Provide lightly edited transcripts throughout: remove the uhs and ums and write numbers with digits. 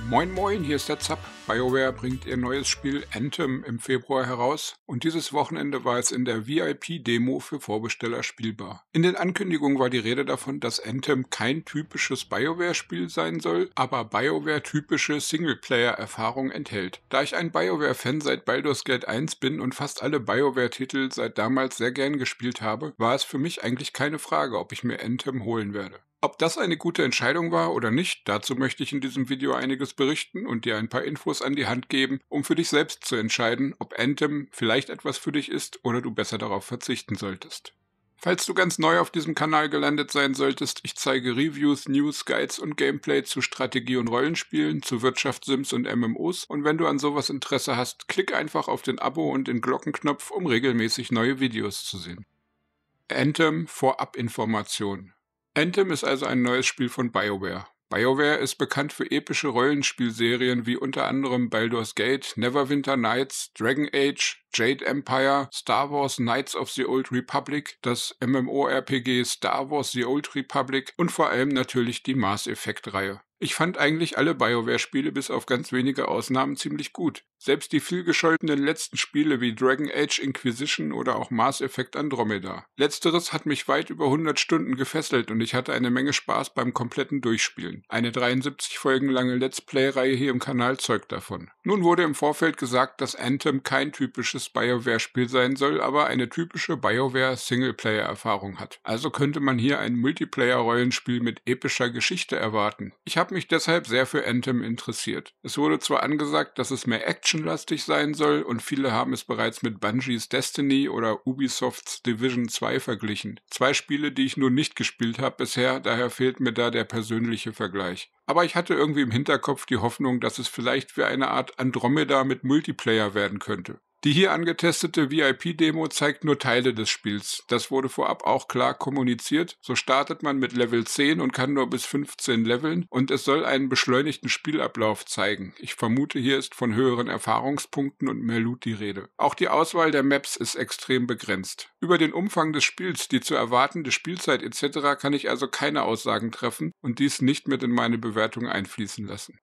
Moin Moin, hier ist der Zapp. BioWare bringt ihr neues Spiel Anthem im Februar heraus und dieses Wochenende war es in der VIP-Demo für Vorbesteller spielbar. In den Ankündigungen war die Rede davon, dass Anthem kein typisches BioWare-Spiel sein soll, aber BioWare-typische Singleplayer-Erfahrung enthält. Da ich ein BioWare-Fan seit Baldur's Gate 1 bin und fast alle BioWare-Titel seit damals sehr gern gespielt habe, war es für mich eigentlich keine Frage, ob ich mir Anthem holen werde. Ob das eine gute Entscheidung war oder nicht, dazu möchte ich in diesem Video einiges berichten und dir ein paar Infos an die Hand geben, um für dich selbst zu entscheiden, ob Anthem vielleicht etwas für dich ist oder du besser darauf verzichten solltest. Falls du ganz neu auf diesem Kanal gelandet sein solltest, ich zeige Reviews, News, Guides und Gameplay zu Strategie- und Rollenspielen, zu Wirtschaftssims und MMOs und wenn du an sowas Interesse hast, klick einfach auf den Abo- und den Glockenknopf, um regelmäßig neue Videos zu sehen. Anthem Vorabinformation. Anthem ist also ein neues Spiel von BioWare. BioWare ist bekannt für epische Rollenspielserien wie unter anderem Baldur's Gate, Neverwinter Nights, Dragon Age, Jade Empire, Star Wars Knights of the Old Republic, das MMORPG Star Wars The Old Republic und vor allem natürlich die Mass Effect-Reihe. Ich fand eigentlich alle BioWare-Spiele bis auf ganz wenige Ausnahmen ziemlich gut. Selbst die vielgescholtenen letzten Spiele wie Dragon Age Inquisition oder auch Mass Effect Andromeda. Letzteres hat mich weit über 100 Stunden gefesselt und ich hatte eine Menge Spaß beim kompletten Durchspielen. Eine 73 Folgen lange Let's Play-Reihe hier im Kanal zeugt davon. Nun wurde im Vorfeld gesagt, dass Anthem kein typisches BioWare-Spiel sein soll, aber eine typische BioWare-Singleplayer-Erfahrung hat. Also könnte man hier ein Multiplayer-Rollenspiel mit epischer Geschichte erwarten. Ich habe mich deshalb sehr für Anthem interessiert. Es wurde zwar angesagt, dass es mehr actionlastig sein soll und viele haben es bereits mit Bungies Destiny oder Ubisofts Division 2 verglichen. Zwei Spiele, die ich nur nicht gespielt habe bisher, daher fehlt mir da der persönliche Vergleich. Aber ich hatte irgendwie im Hinterkopf die Hoffnung, dass es vielleicht wie eine Art Andromeda mit Multiplayer werden könnte. Die hier angetestete VIP-Demo zeigt nur Teile des Spiels. Das wurde vorab auch klar kommuniziert. So startet man mit Level 10 und kann nur bis 15 leveln und es soll einen beschleunigten Spielablauf zeigen. Ich vermute, hier ist von höheren Erfahrungspunkten und mehr Loot die Rede. Auch die Auswahl der Maps ist extrem begrenzt. Über den Umfang des Spiels, die zu erwartende Spielzeit etc. kann ich also keine Aussagen treffen und dies nicht mit in meine Bewertung einfließen lassen.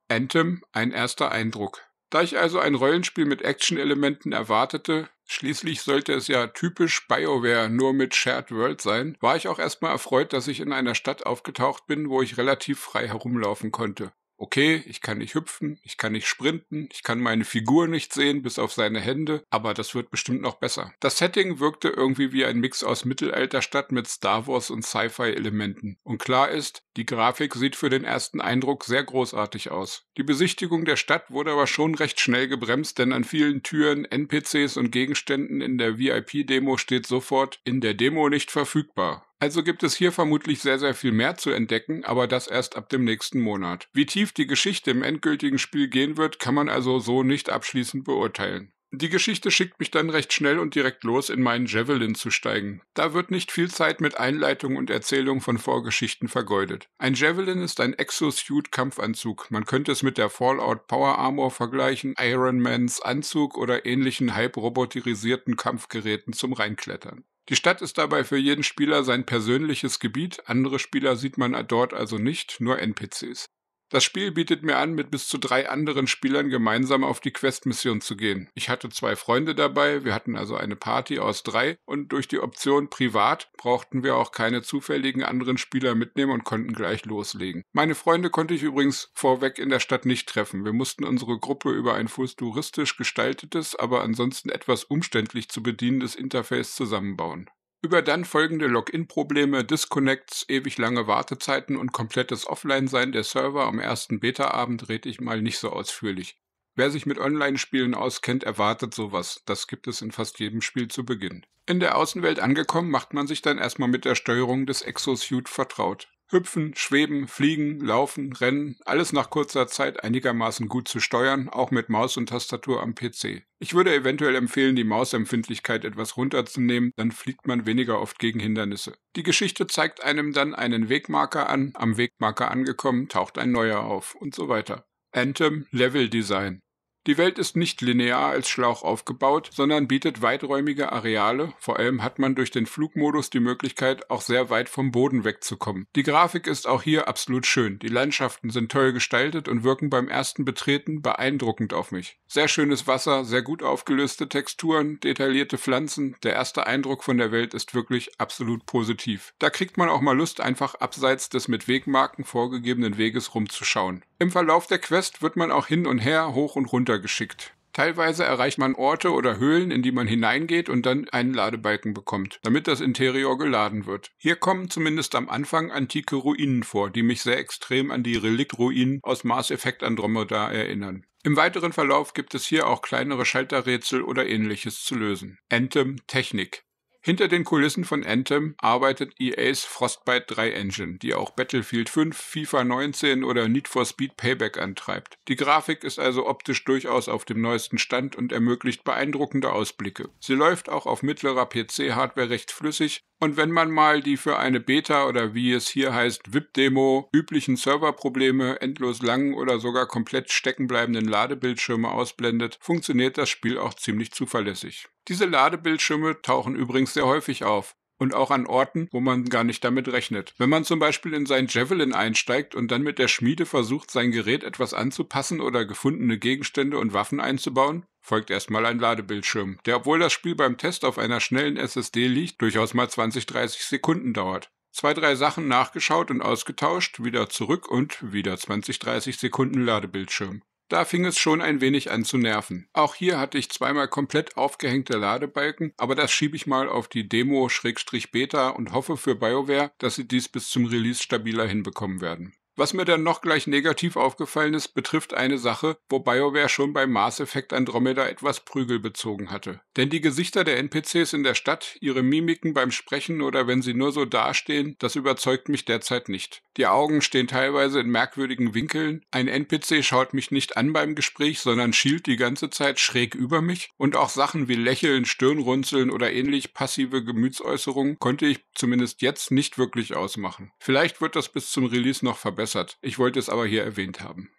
Anthem, ein erster Eindruck. Da ich also ein Rollenspiel mit Action-Elementen erwartete, schließlich sollte es ja typisch BioWare nur mit Shared World sein, war ich auch erstmal erfreut, dass ich in einer Stadt aufgetaucht bin, wo ich relativ frei herumlaufen konnte. Okay, ich kann nicht hüpfen, ich kann nicht sprinten, ich kann meine Figur nicht sehen, bis auf seine Hände, aber das wird bestimmt noch besser. Das Setting wirkte irgendwie wie ein Mix aus Mittelalterstadt mit Star Wars und Sci-Fi-Elementen. Und klar ist, die Grafik sieht für den ersten Eindruck sehr großartig aus. Die Besichtigung der Stadt wurde aber schon recht schnell gebremst, denn an vielen Türen, NPCs und Gegenständen in der VIP-Demo steht sofort "in der Demo nicht verfügbar". Also gibt es hier vermutlich sehr, sehr viel mehr zu entdecken, aber das erst ab dem nächsten Monat. Wie tief die Geschichte im endgültigen Spiel gehen wird, kann man also so nicht abschließend beurteilen. Die Geschichte schickt mich dann recht schnell und direkt los, in meinen Javelin zu steigen. Da wird nicht viel Zeit mit Einleitung und Erzählung von Vorgeschichten vergeudet. Ein Javelin ist ein Exosuit-Kampfanzug. Man könnte es mit der Fallout Power Armor vergleichen, Iron Mans Anzug oder ähnlichen halb-roboterisierten Kampfgeräten zum Reinklettern. Die Stadt ist dabei für jeden Spieler sein persönliches Gebiet, andere Spieler sieht man dort also nicht, nur NPCs. Das Spiel bietet mir an, mit bis zu 3 anderen Spielern gemeinsam auf die Quest-Mission zu gehen. Ich hatte 2 Freunde dabei, wir hatten also eine Party aus 3 und durch die Option Privat brauchten wir auch keine zufälligen anderen Spieler mitnehmen und konnten gleich loslegen. Meine Freunde konnte ich übrigens vorweg in der Stadt nicht treffen. Wir mussten unsere Gruppe über ein futuristisch gestaltetes, aber ansonsten etwas umständlich zu bedienendes Interface zusammenbauen. Über dann folgende Login-Probleme, Disconnects, ewig lange Wartezeiten und komplettes Offline-Sein der Server am ersten Beta-Abend rede ich mal nicht so ausführlich. Wer sich mit Online-Spielen auskennt, erwartet sowas. Das gibt es in fast jedem Spiel zu Beginn. In der Außenwelt angekommen, macht man sich dann erstmal mit der Steuerung des Exosuit vertraut. Hüpfen, schweben, fliegen, laufen, rennen, alles nach kurzer Zeit einigermaßen gut zu steuern, auch mit Maus und Tastatur am PC. Ich würde eventuell empfehlen, die Mausempfindlichkeit etwas runterzunehmen, dann fliegt man weniger oft gegen Hindernisse. Die Geschichte zeigt einem dann einen Wegmarker an, am Wegmarker angekommen, taucht ein neuer auf und so weiter. Anthem Level Design. Die Welt ist nicht linear als Schlauch aufgebaut, sondern bietet weiträumige Areale, vor allem hat man durch den Flugmodus die Möglichkeit, auch sehr weit vom Boden wegzukommen. Die Grafik ist auch hier absolut schön, die Landschaften sind toll gestaltet und wirken beim ersten Betreten beeindruckend auf mich. Sehr schönes Wasser, sehr gut aufgelöste Texturen, detaillierte Pflanzen, der erste Eindruck von der Welt ist wirklich absolut positiv. Da kriegt man auch mal Lust, einfach abseits des mit Wegmarken vorgegebenen Weges rumzuschauen. Im Verlauf der Quest wird man auch hin und her, hoch und runter geschickt. Teilweise erreicht man Orte oder Höhlen, in die man hineingeht und dann einen Ladebalken bekommt, damit das Interior geladen wird. Hier kommen zumindest am Anfang antike Ruinen vor, die mich sehr extrem an die Relikt-Ruinen aus Mass Effect Andromeda erinnern. Im weiteren Verlauf gibt es hier auch kleinere Schalterrätsel oder ähnliches zu lösen. Anthem Technik. Hinter den Kulissen von Anthem arbeitet EA's Frostbite 3 Engine, die auch Battlefield 5, FIFA 19 oder Need for Speed Payback antreibt. Die Grafik ist also optisch durchaus auf dem neuesten Stand und ermöglicht beeindruckende Ausblicke. Sie läuft auch auf mittlerer PC-Hardware recht flüssig und wenn man mal die für eine Beta oder wie es hier heißt VIP-Demo üblichen Serverprobleme, endlos langen oder sogar komplett steckenbleibenden Ladebildschirme ausblendet, funktioniert das Spiel auch ziemlich zuverlässig. Diese Ladebildschirme tauchen übrigens sehr häufig auf. Und auch an Orten, wo man gar nicht damit rechnet. Wenn man zum Beispiel in sein Javelin einsteigt und dann mit der Schmiede versucht, sein Gerät etwas anzupassen oder gefundene Gegenstände und Waffen einzubauen, folgt erstmal ein Ladebildschirm, der, obwohl das Spiel beim Test auf einer schnellen SSD liegt, durchaus mal 20-30 Sekunden dauert. 2-3 Sachen nachgeschaut und ausgetauscht, wieder zurück und wieder 20-30 Sekunden Ladebildschirm. Da fing es schon ein wenig an zu nerven. Auch hier hatte ich zweimal komplett aufgehängte Ladebalken, aber das schiebe ich mal auf die Demo/Beta und hoffe für BioWare, dass sie dies bis zum Release stabiler hinbekommen werden. Was mir dann noch gleich negativ aufgefallen ist, betrifft eine Sache, wo BioWare schon bei Mass Effect Andromeda etwas Prügel bezogen hatte. Denn die Gesichter der NPCs in der Stadt, ihre Mimiken beim Sprechen oder wenn sie nur so dastehen, das überzeugt mich derzeit nicht. Die Augen stehen teilweise in merkwürdigen Winkeln, ein NPC schaut mich nicht an beim Gespräch, sondern schielt die ganze Zeit schräg über mich und auch Sachen wie Lächeln, Stirnrunzeln oder ähnlich passive Gemütsäußerungen konnte ich zumindest jetzt nicht wirklich ausmachen. Vielleicht wird das bis zum Release noch verbessert. Ich wollte es aber hier erwähnt haben.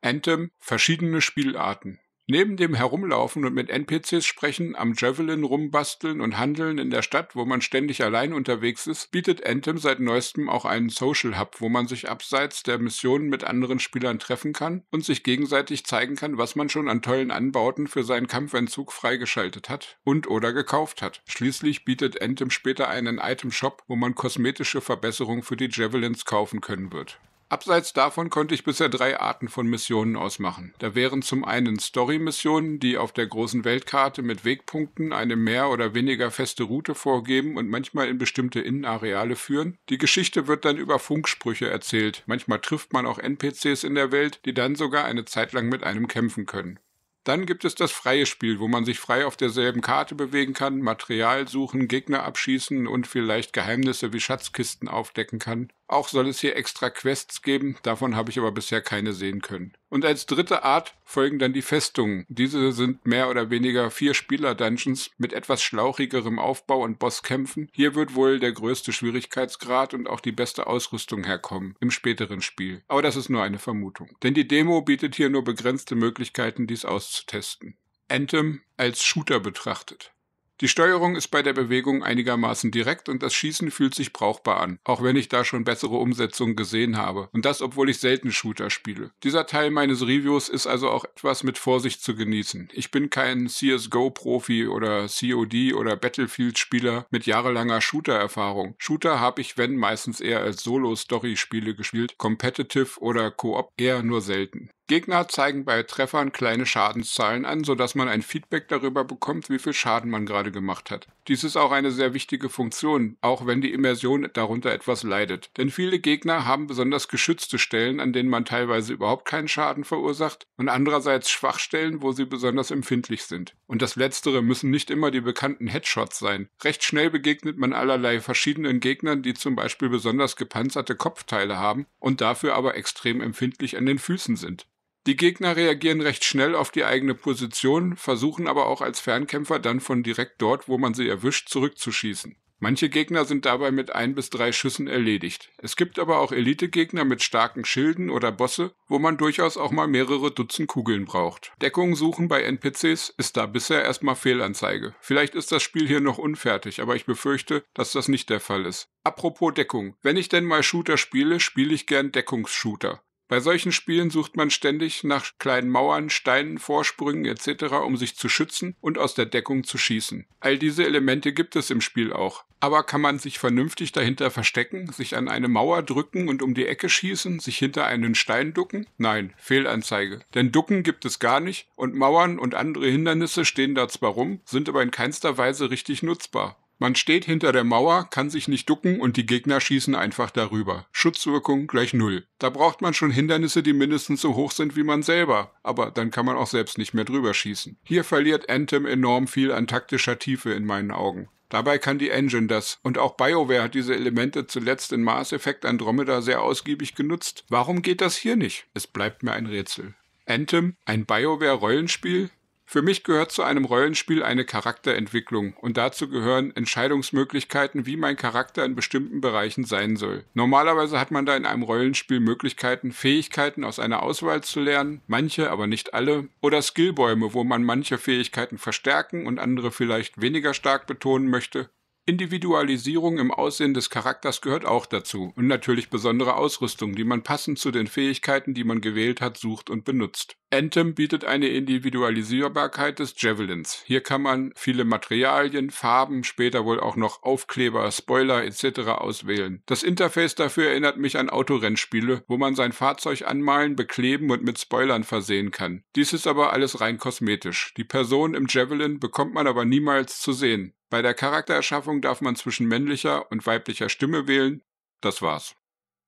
Anthem, verschiedene Spielarten. Neben dem Herumlaufen und mit NPCs sprechen, am Javelin rumbasteln und handeln in der Stadt, wo man ständig allein unterwegs ist, bietet Anthem seit neuestem auch einen Social Hub, wo man sich abseits der Missionen mit anderen Spielern treffen kann und sich gegenseitig zeigen kann, was man schon an tollen Anbauten für seinen Kampfentzug freigeschaltet hat und oder gekauft hat. Schließlich bietet Anthem später einen Item-Shop, wo man kosmetische Verbesserungen für die Javelins kaufen können wird. Abseits davon konnte ich bisher 3 Arten von Missionen ausmachen. Da wären zum einen Story-Missionen, die auf der großen Weltkarte mit Wegpunkten eine mehr oder weniger feste Route vorgeben und manchmal in bestimmte Innenareale führen. Die Geschichte wird dann über Funksprüche erzählt. Manchmal trifft man auch NPCs in der Welt, die dann sogar eine Zeit lang mit einem kämpfen können. Dann gibt es das freie Spiel, wo man sich frei auf derselben Karte bewegen kann, Material suchen, Gegner abschießen und vielleicht Geheimnisse wie Schatzkisten aufdecken kann. Auch soll es hier extra Quests geben, davon habe ich aber bisher keine sehen können. Und als dritte Art folgen dann die Festungen. Diese sind mehr oder weniger 4-Spieler-Dungeons mit etwas schlauchigerem Aufbau und Bosskämpfen. Hier wird wohl der größte Schwierigkeitsgrad und auch die beste Ausrüstung herkommen, im späteren Spiel. Aber das ist nur eine Vermutung. Denn die Demo bietet hier nur begrenzte Möglichkeiten, dies auszutesten. Anthem als Shooter betrachtet. Die Steuerung ist bei der Bewegung einigermaßen direkt und das Schießen fühlt sich brauchbar an, auch wenn ich da schon bessere Umsetzungen gesehen habe. Und das, obwohl ich selten Shooter spiele. Dieser Teil meines Reviews ist also auch etwas mit Vorsicht zu genießen. Ich bin kein CSGO-Profi oder COD oder Battlefield-Spieler mit jahrelanger Shooter-Erfahrung. Shooter habe ich, wenn, meistens eher als Solo-Story-Spiele gespielt, Competitive oder Koop eher nur selten. Gegner zeigen bei Treffern kleine Schadenszahlen an, sodass man ein Feedback darüber bekommt, wie viel Schaden man gerade gemacht hat. Dies ist auch eine sehr wichtige Funktion, auch wenn die Immersion darunter etwas leidet. Denn viele Gegner haben besonders geschützte Stellen, an denen man teilweise überhaupt keinen Schaden verursacht und andererseits Schwachstellen, wo sie besonders empfindlich sind. Und das Letztere müssen nicht immer die bekannten Headshots sein. Recht schnell begegnet man allerlei verschiedenen Gegnern, die zum Beispiel besonders gepanzerte Kopfteile haben und dafür aber extrem empfindlich an den Füßen sind. Die Gegner reagieren recht schnell auf die eigene Position, versuchen aber auch als Fernkämpfer dann von direkt dort, wo man sie erwischt, zurückzuschießen. Manche Gegner sind dabei mit 1 bis 3 Schüssen erledigt. Es gibt aber auch Elite-Gegner mit starken Schilden oder Bosse, wo man durchaus auch mal mehrere Dutzend Kugeln braucht. Deckung suchen bei NPCs ist da bisher erstmal Fehlanzeige. Vielleicht ist das Spiel hier noch unfertig, aber ich befürchte, dass das nicht der Fall ist. Apropos Deckung. Wenn ich denn mal Shooter spiele, spiele ich gern Deckungsshooter. Bei solchen Spielen sucht man ständig nach kleinen Mauern, Steinen, Vorsprüngen etc., um sich zu schützen und aus der Deckung zu schießen. All diese Elemente gibt es im Spiel auch. Aber kann man sich vernünftig dahinter verstecken, sich an eine Mauer drücken und um die Ecke schießen, sich hinter einen Stein ducken? Nein, Fehlanzeige. Denn Ducken gibt es gar nicht und Mauern und andere Hindernisse stehen da zwar rum, sind aber in keinster Weise richtig nutzbar. Man steht hinter der Mauer, kann sich nicht ducken und die Gegner schießen einfach darüber. Schutzwirkung gleich 0. Da braucht man schon Hindernisse, die mindestens so hoch sind wie man selber, aber dann kann man auch selbst nicht mehr drüber schießen. Hier verliert Anthem enorm viel an taktischer Tiefe in meinen Augen. Dabei kann die Engine das, und auch BioWare hat diese Elemente zuletzt in Mass Effect Andromeda sehr ausgiebig genutzt. Warum geht das hier nicht? Es bleibt mir ein Rätsel. Anthem, ein BioWare-Rollenspiel? Für mich gehört zu einem Rollenspiel eine Charakterentwicklung und dazu gehören Entscheidungsmöglichkeiten, wie mein Charakter in bestimmten Bereichen sein soll. Normalerweise hat man da in einem Rollenspiel Möglichkeiten, Fähigkeiten aus einer Auswahl zu lernen, manche, aber nicht alle, oder Skillbäume, wo man manche Fähigkeiten verstärken und andere vielleicht weniger stark betonen möchte. Individualisierung im Aussehen des Charakters gehört auch dazu und natürlich besondere Ausrüstung, die man passend zu den Fähigkeiten, die man gewählt hat, sucht und benutzt. Anthem bietet eine Individualisierbarkeit des Javelins. Hier kann man viele Materialien, Farben, später wohl auch noch Aufkleber, Spoiler etc. auswählen. Das Interface dafür erinnert mich an Autorennspiele, wo man sein Fahrzeug anmalen, bekleben und mit Spoilern versehen kann. Dies ist aber alles rein kosmetisch. Die Person im Javelin bekommt man aber niemals zu sehen. Bei der Charaktererschaffung darf man zwischen männlicher und weiblicher Stimme wählen. Das war's.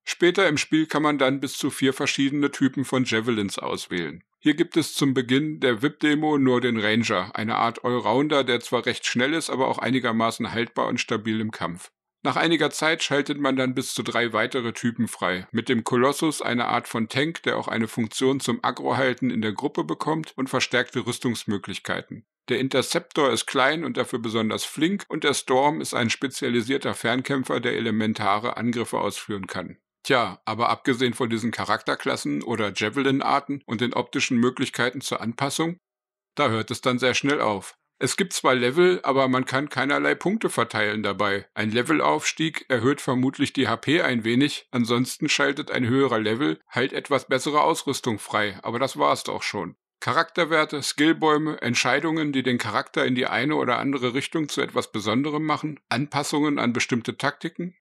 Später im Spiel kann man dann bis zu 4 verschiedene Typen von Javelins auswählen. Hier gibt es zum Beginn der VIP-Demo nur den Ranger, eine Art Allrounder, der zwar recht schnell ist, aber auch einigermaßen haltbar und stabil im Kampf. Nach einiger Zeit schaltet man dann bis zu 3 weitere Typen frei. Mit dem Colossus eine Art von Tank, der auch eine Funktion zum Aggro-Halten in der Gruppe bekommt und verstärkte Rüstungsmöglichkeiten. Der Interceptor ist klein und dafür besonders flink und der Storm ist ein spezialisierter Fernkämpfer, der elementare Angriffe ausführen kann. Tja, aber abgesehen von diesen Charakterklassen oder Javelin-Arten und den optischen Möglichkeiten zur Anpassung, da hört es dann sehr schnell auf. Es gibt zwar Level, aber man kann keinerlei Punkte verteilen dabei. Ein Levelaufstieg erhöht vermutlich die HP ein wenig, ansonsten schaltet ein höherer Level halt etwas bessere Ausrüstung frei, aber das war's doch schon. Charakterwerte, Skillbäume, Entscheidungen, die den Charakter in die eine oder andere Richtung zu etwas Besonderem machen, Anpassungen an bestimmte Taktiken?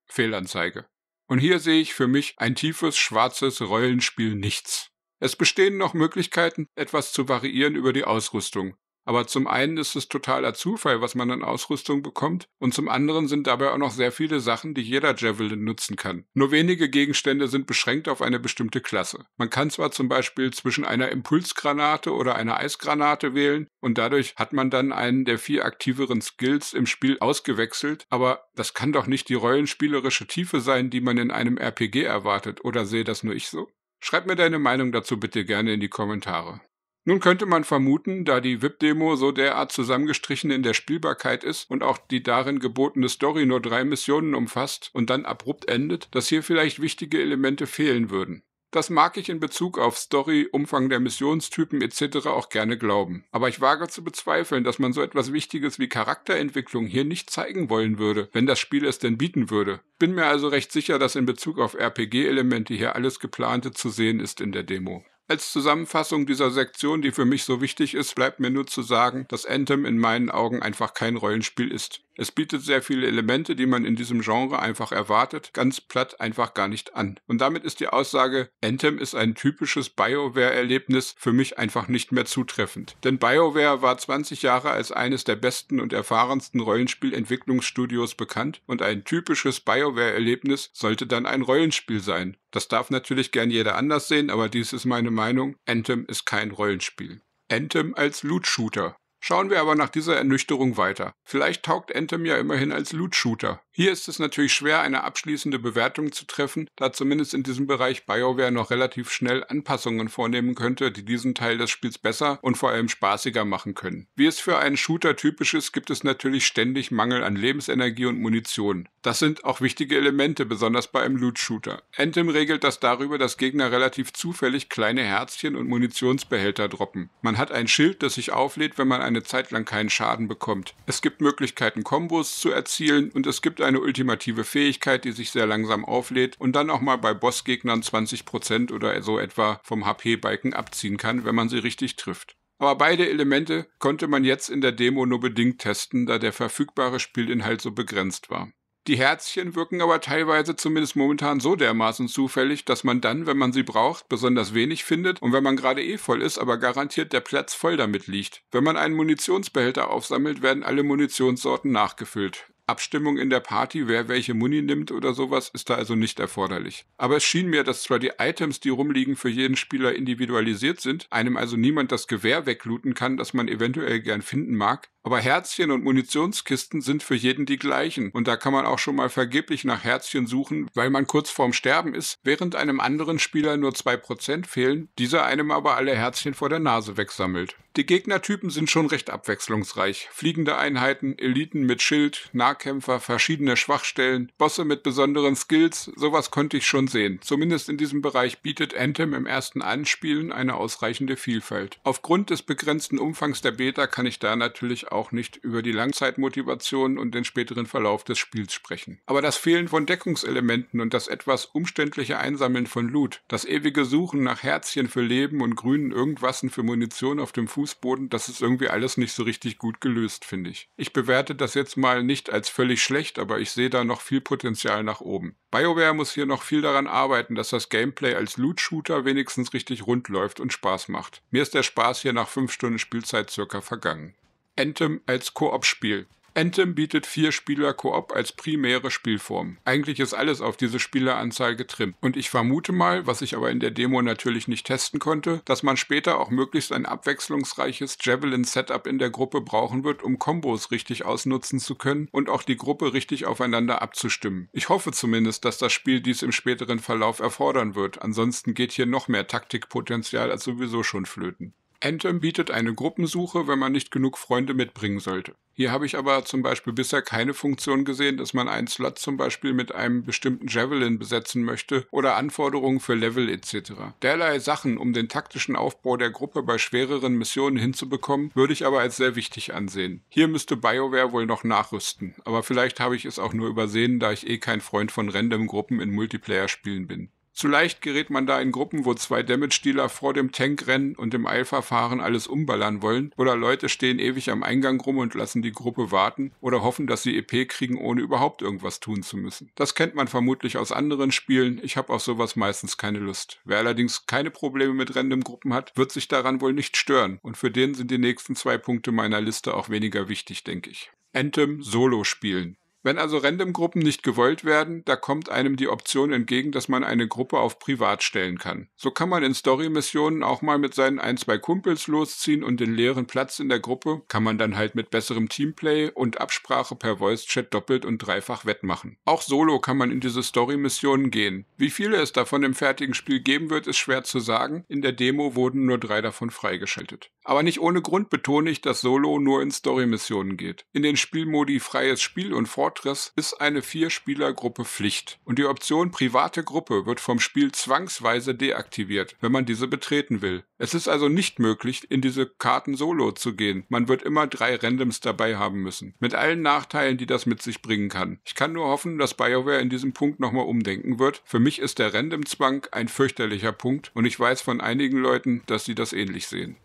Fehlanzeige. Und hier sehe ich für mich ein tiefes, schwarzes Rollenspiel nichts. Es bestehen noch Möglichkeiten, etwas zu variieren über die Ausrüstung. Aber zum einen ist es totaler Zufall, was man an Ausrüstung bekommt, und zum anderen sind dabei auch noch sehr viele Sachen, die jeder Javelin nutzen kann. Nur wenige Gegenstände sind beschränkt auf eine bestimmte Klasse. Man kann zwar zum Beispiel zwischen einer Impulsgranate oder einer Eisgranate wählen, und dadurch hat man dann einen der 4 aktiveren Skills im Spiel ausgewechselt, aber das kann doch nicht die rollenspielerische Tiefe sein, die man in einem RPG erwartet, oder sehe das nur ich so? Schreib mir deine Meinung dazu bitte gerne in die Kommentare. Nun könnte man vermuten, da die VIP-Demo so derart zusammengestrichen in der Spielbarkeit ist und auch die darin gebotene Story nur 3 Missionen umfasst und dann abrupt endet, dass hier vielleicht wichtige Elemente fehlen würden. Das mag ich in Bezug auf Story, Umfang der Missionstypen etc. auch gerne glauben. Aber ich wage zu bezweifeln, dass man so etwas Wichtiges wie Charakterentwicklung hier nicht zeigen wollen würde, wenn das Spiel es denn bieten würde. Bin mir also recht sicher, dass in Bezug auf RPG-Elemente hier alles Geplante zu sehen ist in der Demo. Als Zusammenfassung dieser Sektion, die für mich so wichtig ist, bleibt mir nur zu sagen, dass Anthem in meinen Augen einfach kein Rollenspiel ist. Es bietet sehr viele Elemente, die man in diesem Genre einfach erwartet, ganz platt einfach gar nicht an. Und damit ist die Aussage, Anthem ist ein typisches BioWare-Erlebnis, für mich einfach nicht mehr zutreffend. Denn BioWare war 20 Jahre als eines der besten und erfahrensten Rollenspielentwicklungsstudios bekannt und ein typisches BioWare-Erlebnis sollte dann ein Rollenspiel sein. Das darf natürlich gern jeder anders sehen, aber dies ist meine Meinung, Anthem ist kein Rollenspiel. Anthem als Loot-Shooter. Schauen wir aber nach dieser Ernüchterung weiter. Vielleicht taugt Anthem ja immerhin als Loot-Shooter. Hier ist es natürlich schwer, eine abschließende Bewertung zu treffen, da zumindest in diesem Bereich BioWare noch relativ schnell Anpassungen vornehmen könnte, die diesen Teil des Spiels besser und vor allem spaßiger machen können. Wie es für einen Shooter typisch ist, gibt es natürlich ständig Mangel an Lebensenergie und Munition. Das sind auch wichtige Elemente, besonders bei einem Loot-Shooter. Anthem regelt das darüber, dass Gegner relativ zufällig kleine Herzchen und Munitionsbehälter droppen. Man hat ein Schild, das sich auflädt, wenn man eine Zeit lang keinen Schaden bekommt. Es gibt Möglichkeiten, Kombos zu erzielen und es gibt eine ultimative Fähigkeit, die sich sehr langsam auflädt und dann auch mal bei Bossgegnern 20% oder so etwa vom HP-Balken abziehen kann, wenn man sie richtig trifft. Aber beide Elemente konnte man jetzt in der Demo nur bedingt testen, da der verfügbare Spielinhalt so begrenzt war. Die Herzchen wirken aber teilweise zumindest momentan so dermaßen zufällig, dass man dann, wenn man sie braucht, besonders wenig findet und wenn man gerade voll ist, aber garantiert der Platz voll damit liegt. Wenn man einen Munitionsbehälter aufsammelt, werden alle Munitionssorten nachgefüllt. Abstimmung in der Party, wer welche Muni nimmt oder sowas, ist da also nicht erforderlich. Aber es schien mir, dass zwar die Items, die rumliegen, für jeden Spieler individualisiert sind, einem also niemand das Gewehr weglooten kann, das man eventuell gern finden mag, aber Herzchen und Munitionskisten sind für jeden die gleichen und da kann man auch schon mal vergeblich nach Herzchen suchen, weil man kurz vorm Sterben ist, während einem anderen Spieler nur 2% fehlen, dieser einem aber alle Herzchen vor der Nase wegsammelt. Die Gegnertypen sind schon recht abwechslungsreich. Fliegende Einheiten, Eliten mit Schild, Nahkämpfer, verschiedene Schwachstellen, Bosse mit besonderen Skills, sowas konnte ich schon sehen. Zumindest in diesem Bereich bietet Anthem im ersten Anspielen eine ausreichende Vielfalt. Aufgrund des begrenzten Umfangs der Beta kann ich da natürlich auch nicht über die Langzeitmotivation und den späteren Verlauf des Spiels sprechen. Aber das Fehlen von Deckungselementen und das etwas umständliche Einsammeln von Loot, das ewige Suchen nach Herzchen für Leben und grünen Irgendwassen für Munition auf dem Fußboden, das ist irgendwie alles nicht so richtig gut gelöst, finde ich. Ich bewerte das jetzt mal nicht als völlig schlecht, aber ich sehe da noch viel Potenzial nach oben. BioWare muss hier noch viel daran arbeiten, dass das Gameplay als Loot-Shooter wenigstens richtig rund läuft und Spaß macht. Mir ist der Spaß hier nach 5 Stunden Spielzeit circa vergangen. Anthem als Koop-Spiel. Anthem bietet 4-Spieler-Koop als primäre Spielform. Eigentlich ist alles auf diese Spieleranzahl getrimmt. Und ich vermute mal, was ich aber in der Demo natürlich nicht testen konnte, dass man später auch möglichst ein abwechslungsreiches Javelin-Setup in der Gruppe brauchen wird, um Kombos richtig ausnutzen zu können und auch die Gruppe richtig aufeinander abzustimmen. Ich hoffe zumindest, dass das Spiel dies im späteren Verlauf erfordern wird. Ansonsten geht hier noch mehr Taktikpotenzial als sowieso schon flöten. Anthem bietet eine Gruppensuche, wenn man nicht genug Freunde mitbringen sollte. Hier habe ich aber zum Beispiel bisher keine Funktion gesehen, dass man einen Slot zum Beispiel mit einem bestimmten Javelin besetzen möchte oder Anforderungen für Level etc. Derlei Sachen, um den taktischen Aufbau der Gruppe bei schwereren Missionen hinzubekommen, würde ich aber als sehr wichtig ansehen. Hier müsste BioWare wohl noch nachrüsten, aber vielleicht habe ich es auch nur übersehen, da ich kein Freund von Random-Gruppen in Multiplayer-Spielen bin. Zu leicht gerät man da in Gruppen, wo 2 Damage-Dealer vor dem Tank rennen und im Eilverfahren alles umballern wollen, oder Leute stehen ewig am Eingang rum und lassen die Gruppe warten oder hoffen, dass sie EP kriegen, ohne überhaupt irgendwas tun zu müssen. Das kennt man vermutlich aus anderen Spielen, ich habe auf sowas meistens keine Lust. Wer allerdings keine Probleme mit Random-Gruppen hat, wird sich daran wohl nicht stören und für den sind die nächsten 2 Punkte meiner Liste auch weniger wichtig, denke ich. Anthem Solo spielen. Wenn also Random-Gruppen nicht gewollt werden, da kommt einem die Option entgegen, dass man eine Gruppe auf Privat stellen kann. So kann man in Story-Missionen auch mal mit seinen 1-2 Kumpels losziehen und den leeren Platz in der Gruppe kann man dann halt mit besserem Teamplay und Absprache per Voice-Chat doppelt und dreifach wettmachen. Auch solo kann man in diese Story-Missionen gehen. Wie viele es davon im fertigen Spiel geben wird, ist schwer zu sagen. In der Demo wurden nur 3 davon freigeschaltet. Aber nicht ohne Grund betone ich, dass Solo nur in Story-Missionen geht. In den Spielmodi Freies Spiel und Fortress ist eine 4-Spieler-Gruppe Pflicht. Und die Option Private Gruppe wird vom Spiel zwangsweise deaktiviert, wenn man diese betreten will. Es ist also nicht möglich, in diese Karten Solo zu gehen. Man wird immer 3 Randoms dabei haben müssen. Mit allen Nachteilen, die das mit sich bringen kann. Ich kann nur hoffen, dass BioWare in diesem Punkt nochmal umdenken wird. Für mich ist der Random-Zwang ein fürchterlicher Punkt und ich weiß von einigen Leuten, dass sie das ähnlich sehen.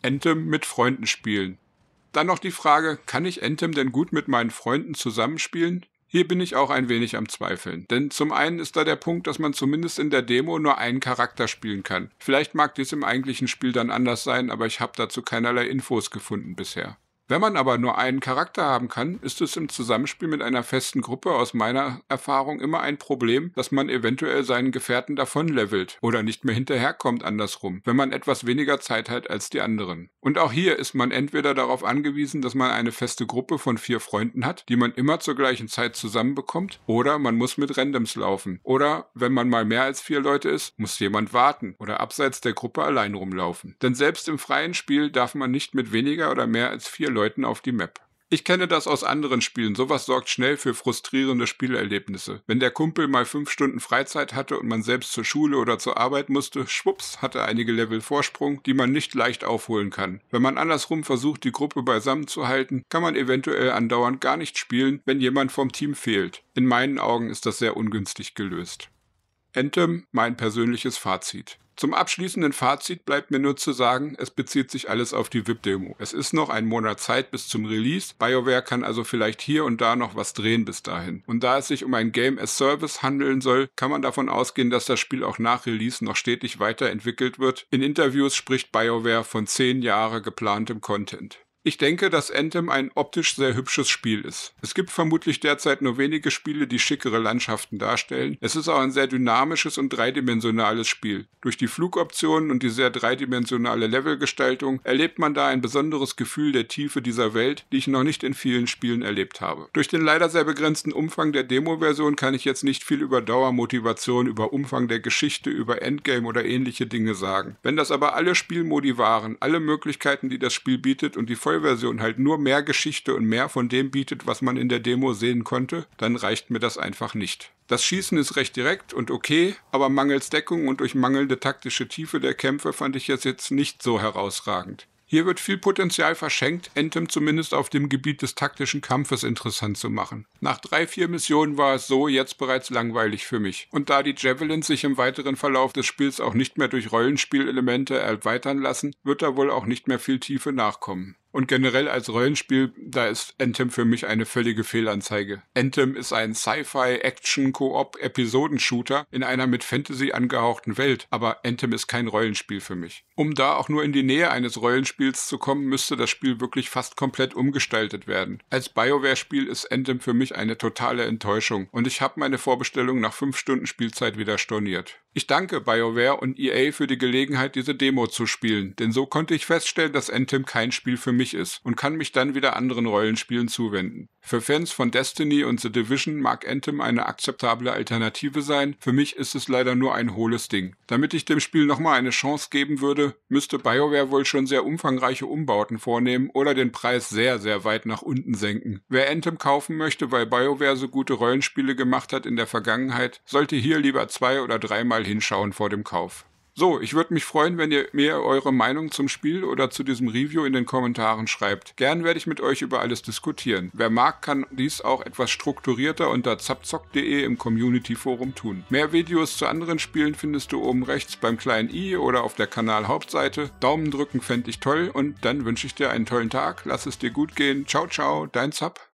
Anthem mit Freunden spielen. Dann noch die Frage, kann ich Anthem denn gut mit meinen Freunden zusammenspielen? Hier bin ich auch ein wenig am Zweifeln, denn zum einen ist da der Punkt, dass man zumindest in der Demo nur einen Charakter spielen kann. Vielleicht mag dies im eigentlichen Spiel dann anders sein, aber ich habe dazu keinerlei Infos gefunden bisher. Wenn man aber nur einen Charakter haben kann, ist es im Zusammenspiel mit einer festen Gruppe aus meiner Erfahrung immer ein Problem, dass man eventuell seinen Gefährten davonlevelt oder nicht mehr hinterherkommt andersrum, wenn man etwas weniger Zeit hat als die anderen. Und auch hier ist man entweder darauf angewiesen, dass man eine feste Gruppe von 4 Freunden hat, die man immer zur gleichen Zeit zusammenbekommt, oder man muss mit Randoms laufen. Oder, wenn man mal mehr als 4 Leute ist, muss jemand warten oder abseits der Gruppe allein rumlaufen. Denn selbst im freien Spiel darf man nicht mit weniger oder mehr als 4 Leuten auf die Map. Ich kenne das aus anderen Spielen, sowas sorgt schnell für frustrierende Spielerlebnisse. Wenn der Kumpel mal 5 Stunden Freizeit hatte und man selbst zur Schule oder zur Arbeit musste, schwupps, hatte einige Level Vorsprung, die man nicht leicht aufholen kann. Wenn man andersrum versucht, die Gruppe beisammen zu halten, kann man eventuell andauernd gar nicht spielen, wenn jemand vom Team fehlt. In meinen Augen ist das sehr ungünstig gelöst. Anthem, mein persönliches Fazit. Zum abschließenden Fazit bleibt mir nur zu sagen, es bezieht sich alles auf die VIP-Demo. Es ist noch ein Monat Zeit bis zum Release, BioWare kann also vielleicht hier und da noch was drehen bis dahin. Und da es sich um ein Game as Service handeln soll, kann man davon ausgehen, dass das Spiel auch nach Release noch stetig weiterentwickelt wird. In Interviews spricht BioWare von 10 Jahre geplantem Content. Ich denke, dass Anthem ein optisch sehr hübsches Spiel ist. Es gibt vermutlich derzeit nur wenige Spiele, die schickere Landschaften darstellen. Es ist auch ein sehr dynamisches und dreidimensionales Spiel. Durch die Flugoptionen und die sehr dreidimensionale Levelgestaltung erlebt man da ein besonderes Gefühl der Tiefe dieser Welt, die ich noch nicht in vielen Spielen erlebt habe. Durch den leider sehr begrenzten Umfang der Demo-Version kann ich jetzt nicht viel über Dauermotivation, über Umfang der Geschichte, über Endgame oder ähnliche Dinge sagen. Wenn das aber alle Spielmodi waren, alle Möglichkeiten, die das Spiel bietet und die Vollversion halt nur mehr Geschichte und mehr von dem bietet, was man in der Demo sehen konnte, dann reicht mir das einfach nicht. Das Schießen ist recht direkt und okay, aber mangels Deckung und durch mangelnde taktische Tiefe der Kämpfe fand ich es jetzt nicht so herausragend. Hier wird viel Potenzial verschenkt, Anthem zumindest auf dem Gebiet des taktischen Kampfes interessant zu machen. Nach 3-4 Missionen war es so jetzt bereits langweilig für mich. Und da die Javelins sich im weiteren Verlauf des Spiels auch nicht mehr durch Rollenspielelemente erweitern lassen, wird da wohl auch nicht mehr viel Tiefe nachkommen. Und generell als Rollenspiel, da ist Anthem für mich eine völlige Fehlanzeige. Anthem ist ein Sci-Fi-Action-Koop-Episodenshooter in einer mit Fantasy angehauchten Welt, aber Anthem ist kein Rollenspiel für mich. Um da auch nur in die Nähe eines Rollenspiels zu kommen, müsste das Spiel wirklich fast komplett umgestaltet werden. Als BioWare-Spiel ist Anthem für mich eine totale Enttäuschung und ich habe meine Vorbestellung nach 5 Stunden Spielzeit wieder storniert. Ich danke BioWare und EA für die Gelegenheit, diese Demo zu spielen, denn so konnte ich feststellen, dass Anthem kein Spiel für mich ist und kann mich dann wieder anderen Rollenspielen zuwenden. Für Fans von Destiny und The Division mag Anthem eine akzeptable Alternative sein, für mich ist es leider nur ein hohles Ding. Damit ich dem Spiel nochmal eine Chance geben würde, müsste BioWare wohl schon sehr umfangreiche Umbauten vornehmen oder den Preis sehr, sehr weit nach unten senken. Wer Anthem kaufen möchte, weil BioWare so gute Rollenspiele gemacht hat in der Vergangenheit, sollte hier lieber 2- oder 3-mal hinschauen vor dem Kauf. So, ich würde mich freuen, wenn ihr mir eure Meinung zum Spiel oder zu diesem Review in den Kommentaren schreibt. Gern werde ich mit euch über alles diskutieren. Wer mag, kann dies auch etwas strukturierter unter zapzock.de im Community-Forum tun. Mehr Videos zu anderen Spielen findest du oben rechts beim kleinen i oder auf der Kanal-Hauptseite. Daumen drücken fände ich toll und dann wünsche ich dir einen tollen Tag. Lass es dir gut gehen. Ciao, ciao, dein Zap.